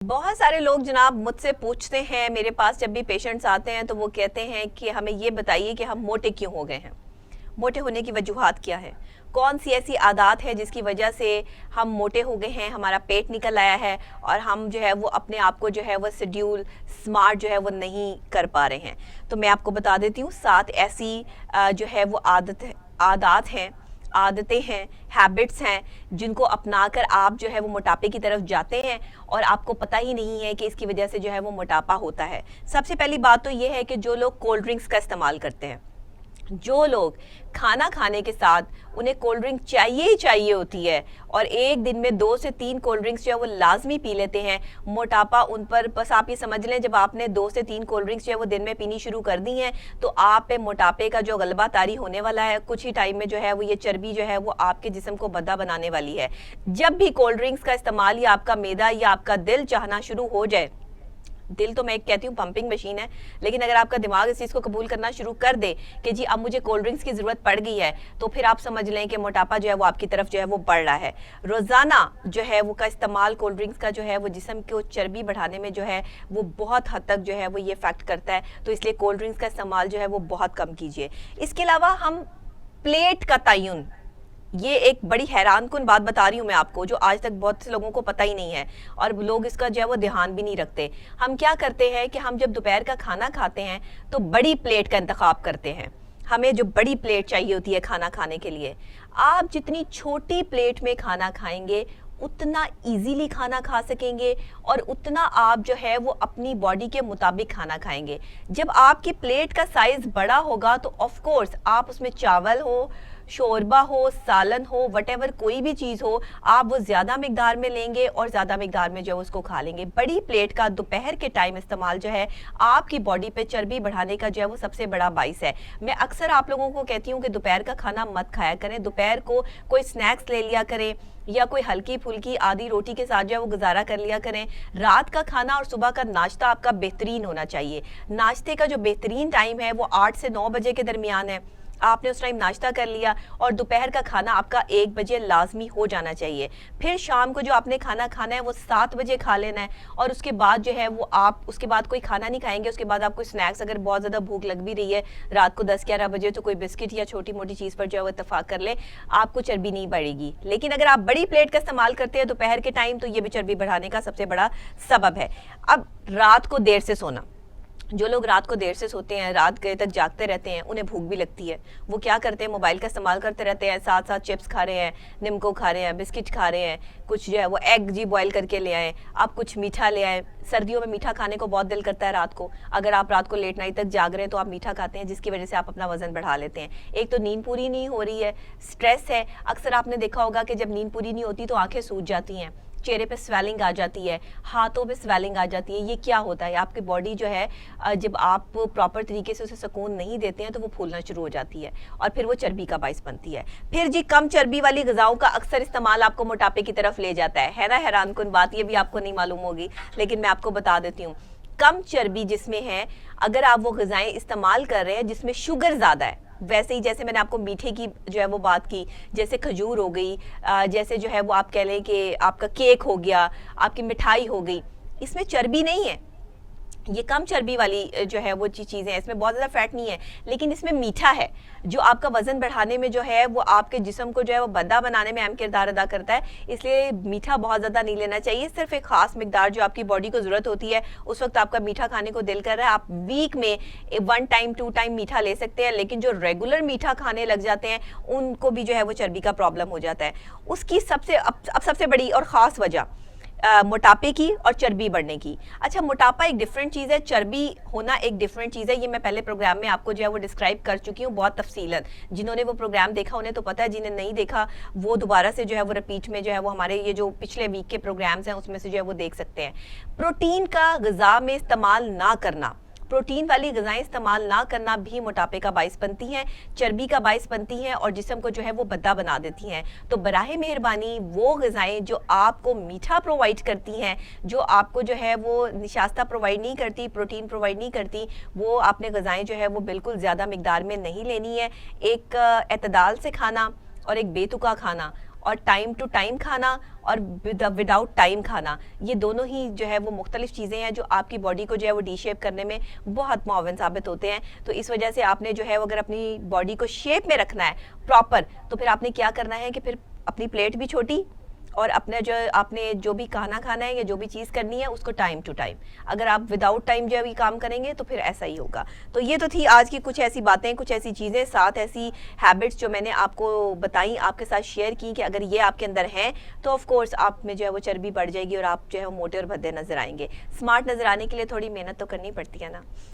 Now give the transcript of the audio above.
बहुत सारे लोग जनाब मुझसे पूछते हैं, मेरे पास जब भी पेशेंट्स आते हैं तो वो कहते हैं कि हमें ये बताइए कि हम मोटे क्यों हो गए हैं। मोटे होने की वजूहात क्या है, कौन सी ऐसी आदत है जिसकी वजह से हम मोटे हो गए हैं, हमारा पेट निकल आया है और हम जो है वो अपने आप को जो है वो शेड्यूल स्मार्ट जो है वो नहीं कर पा रहे हैं। तो मैं आपको बता देती हूँ 7 ऐसी जो है वो आदत हैं, आदतें हैं, हैबिट्स हैं जिनको अपनाकर आप जो है वो मोटापे की तरफ जाते हैं और आपको पता ही नहीं है कि इसकी वजह से जो है वो मोटापा होता है। सबसे पहली बात तो ये है कि जो लोग कोल्ड ड्रिंक्स का इस्तेमाल करते हैं, जो लोग खाना खाने के साथ उन्हें कोल्ड ड्रिंक चाहिए ही चाहिए होती है और एक दिन में 2 से 3 कोल्ड ड्रिंक्स जो है वो लाजमी पी लेते हैं, मोटापा उन पर, बस आप ये समझ लें जब आपने 2 से 3 कोल्ड ड्रिंक्स जो है वो दिन में पीनी शुरू कर दी हैं तो आप पे मोटापे का जो गलबा तारी होने वाला है कुछ ही टाइम में जो है वो ये चर्बी जो है वो आपके जिस्म को बद्दा बनाने वाली है। जब भी कोल्ड ड्रिंक्स का इस्तेमाल या आपका मैदा या आपका दिल चाहना शुरू हो जाए, दिल तो मैं कहती हूँ पंपिंग मशीन है, लेकिन अगर आपका दिमाग इस चीज़ को कबूल करना शुरू कर दे कि जी अब मुझे कोल्ड ड्रिंक्स की ज़रूरत पड़ गई है, तो फिर आप समझ लें कि मोटापा जो है वो आपकी तरफ जो है वो बढ़ रहा है। रोज़ाना जो है वो का इस्तेमाल कोल्ड ड्रिंक्स का जो है वो जिस्म को चर्बी बढ़ाने में जो है वो बहुत हद तक जो है वो ये इफेक्ट करता है, तो इसलिए कोल्ड ड्रिंक्स का इस्तेमाल जो है वो बहुत कम कीजिए। इसके अलावा हम प्लेट का तयन, ये एक बड़ी हैरानकुन बात बता रही हूँ मैं आपको, जो आज तक बहुत से लोगों को पता ही नहीं है और लोग इसका जो है वो ध्यान भी नहीं रखते। हम क्या करते हैं कि हम जब दोपहर का खाना खाते हैं तो बड़ी प्लेट का इंतखाब करते हैं, हमें जो बड़ी प्लेट चाहिए होती है खाना खाने के लिए। आप जितनी छोटी प्लेट में खाना खाएंगे उतना इजीली खाना खा सकेंगे और उतना आप जो है वो अपनी बॉडी के मुताबिक खाना खाएंगे। जब आपकी प्लेट का साइज़ बड़ा होगा तो ऑफ कोर्स आप उसमें चावल हो, शोरबा हो, सालन हो, वटेवर कोई भी चीज़ हो, आप वो ज़्यादा मिकदार में लेंगे और ज़्यादा मिकदार में जो है उसको खा लेंगे। बड़ी प्लेट का दोपहर के टाइम इस्तेमाल जो है आपकी बॉडी पे चर्बी बढ़ाने का जो है वो सबसे बड़ा बाइस है। मैं अक्सर आप लोगों को कहती हूँ कि दोपहर का खाना मत खाया करें, दोपहर को कोई स्नैक्स ले लिया करें या कोई हल्की फुल्की आधी रोटी के साथ जो है वो गुजारा कर लिया करें। रात का खाना और सुबह का नाश्ता आपका बेहतरीन होना चाहिए। नाश्ते का जो बेहतरीन टाइम है वो 8 से 9 बजे के दरमियान है, आपने उस टाइम नाश्ता कर लिया और दोपहर का खाना आपका 1 बजे लाजमी हो जाना चाहिए। फिर शाम को जो आपने खाना खाना है वो 7 बजे खा लेना है और उसके बाद जो है वो आप उसके बाद कोई खाना नहीं खाएंगे। उसके बाद आप कोई स्नैक्स, अगर बहुत ज़्यादा भूख लग भी रही है रात को 10-11 बजे, तो कोई बिस्किट या छोटी मोटी चीज़ पर जो है वो इत्तेफाक कर ले, आपको चर्बी नहीं बढ़ेगी। लेकिन अगर आप बड़ी प्लेट का इस्तेमाल करते हैं दोपहर के टाइम तो ये भी चर्बी बढ़ाने का सबसे बड़ा सबब है। अब रात को देर से सोना, जो लोग रात को देर से सोते हैं, रात गए तक जागते रहते हैं, उन्हें भूख भी लगती है, वो क्या करते हैं मोबाइल का इस्तेमाल करते रहते हैं, साथ साथ चिप्स खा रहे हैं, निमको खा रहे हैं, बिस्किट खा रहे हैं, कुछ जो है वो एग जी बॉयल करके ले आए, आप कुछ मीठा ले आए। सर्दियों में मीठा खाने को बहुत दिल करता है रात को, अगर आप रात को लेट नाइट तक जाग रहे हैं तो आप मीठा खाते हैं जिसकी वजह से आप अपना वजन बढ़ा लेते हैं। एक तो नींद पूरी नहीं हो रही है, स्ट्रेस है। अक्सर आपने देखा होगा कि जब नींद पूरी नहीं होती तो आंखें सूज जाती हैं, चेहरे पे स्वेलिंग आ जाती है, हाथों पे स्वेलिंग आ जाती है। ये क्या होता है? आपकी बॉडी जो है जब आप प्रॉपर तरीके से उसे सुकून नहीं देते हैं तो वो फूलना शुरू हो जाती है और फिर वो चर्बी का बाइस बनती है। फिर जी कम चर्बी वाली ग़िज़ाओं का अक्सर इस्तेमाल आपको मोटापे की तरफ ले जाता है ना? हैरानकुन बात, ये भी आपको नहीं मालूम होगी लेकिन मैं आपको बता देती हूँ। कम चर्बी जिसमें है, अगर आप वो ग़िज़ाएँ इस्तेमाल कर रहे हैं जिसमें शुगर ज़्यादा है, वैसे ही जैसे मैंने आपको मीठे की जो है वो बात की, जैसे खजूर हो गई, जैसे जो है वो आप कह लें कि आपका केक हो गया, आपकी मिठाई हो गई, इसमें चर्बी नहीं है, ये कम चर्बी वाली जो है वो चीज़ें हैं, इसमें बहुत ज़्यादा फैट नहीं है, लेकिन इसमें मीठा है जो आपका वज़न बढ़ाने में जो है वो आपके जिस्म को जो है वो बद्दा बनाने में अहम किरदार अदा करता है। इसलिए मीठा बहुत ज़्यादा नहीं लेना चाहिए, सिर्फ एक ख़ास मिकदार जो आपकी बॉडी को ज़रूरत होती है उस वक्त आपका मीठा खाने को दिल कर रहा है, आप वीक में 1 टाइम 2 टाइम मीठा ले सकते हैं। लेकिन जो रेगुलर मीठा खाने लग जाते हैं उनको भी जो है वो चर्बी का प्रॉब्लम हो जाता है। उसकी सबसे बड़ी और ख़ास वजह मोटापे की और चर्बी बढ़ने की। अच्छा, मोटापा एक डिफरेंट चीज़ है, चर्बी होना एक डिफरेंट चीज़ है। ये मैं पहले प्रोग्राम में आपको जो है वो डिस्क्राइब कर चुकी हूँ बहुत तफसीलन। जिन्होंने वो प्रोग्राम देखा उन्हें तो पता है, जिन्हें नहीं देखा वो दोबारा से जो है वो रिपीट में जो है वो हमारे ये जो पिछले वीक के प्रोग्राम्स हैं उसमें से जो है वो देख सकते हैं। प्रोटीन का ग़िज़ा में इस्तेमाल ना करना, प्रोटीन वाली ग़िज़ाएँ इस्तेमाल ना करना भी मोटापे का बाइस बनती हैं, चर्बी का बाइस बनती हैं और जिस्म को जो है वो भद्दा बना देती हैं। तो बराहे मेहरबानी वो ग़िज़ाएँ जो आपको मीठा प्रोवाइड करती हैं, जो आपको जो है वो निशास्ता प्रोवाइड नहीं करती, प्रोटीन प्रोवाइड नहीं करती, वो आपने ग़िज़ाएँ जो है वो बिल्कुल ज़्यादा मिकदार में नहीं लेनी है। एक एतदाल से खाना और एक बेतुका खाना और टाइम टू टाइम खाना और विदाउट टाइम खाना, ये दोनों ही जो है वो मुख्तलिफ चीज़ें हैं जो आपकी बॉडी को जो है वो डी शेप करने में बहुत मुआवन साबित होते हैं। तो इस वजह से आपने जो है वो अगर अपनी बॉडी को शेप में रखना है प्रॉपर, तो फिर आपने क्या करना है कि फिर अपनी प्लेट भी छोटी और अपने जो आपने जो भी खाना खाना है या जो भी चीज़ करनी है उसको टाइम टू टाइम। अगर आप विदाउट टाइम जो है काम करेंगे तो फिर ऐसा ही होगा। तो ये तो थी आज की कुछ ऐसी बातें, कुछ ऐसी चीज़ें, 7 ऐसी हैबिट्स जो मैंने आपको बताई, आपके साथ शेयर की कि अगर ये आपके अंदर हैं तो ऑफ कोर्स आप में जो है वो चर्बी बढ़ जाएगी और आप जो है वो मोटे और भद्दे नजर आएंगे। स्मार्ट नजर आने के लिए थोड़ी मेहनत तो करनी पड़ती है ना।